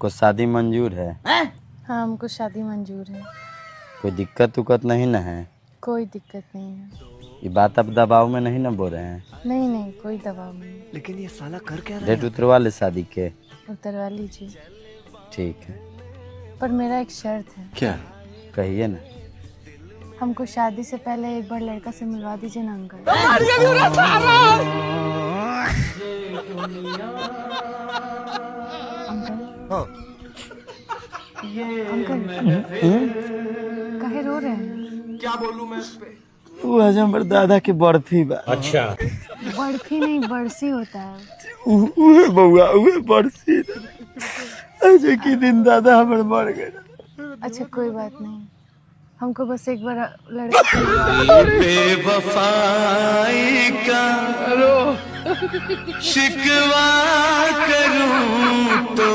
आपको शादी मंजूर है? हाँ, हमको शादी मंजूर है। कोई दिक्कत उक्कत नहीं ना है? कोई दिक्कत नहीं है। ये बात आप दबाव में नहीं ना बोल रहे हैं? नहीं नहीं, कोई दबाव नहीं। लेकिन ये साला कर क्या रहा डेट उतरवा ले शादी के। उतरवा लीजिए, ठीक है। पर मेरा एक शर्त है। क्या? कहिए ना। हमको शादी से पहले एक बार लड़का से मिलवा दीजिए ना अंकल। अंकल काहे रो रहे हैं? क्या बोलूं मैं इस पे? वो आज हमारे दादा के बर्फी बा। अच्छा, बर्फी नहीं, बरसी होता है। उहे बउआ उहे बरसी। आज के दिन दादा हमारे मर गए। अच्छा कोई बात नहीं, हमको बस एक बार लड़का बेवफाई का शिकवा करूं तो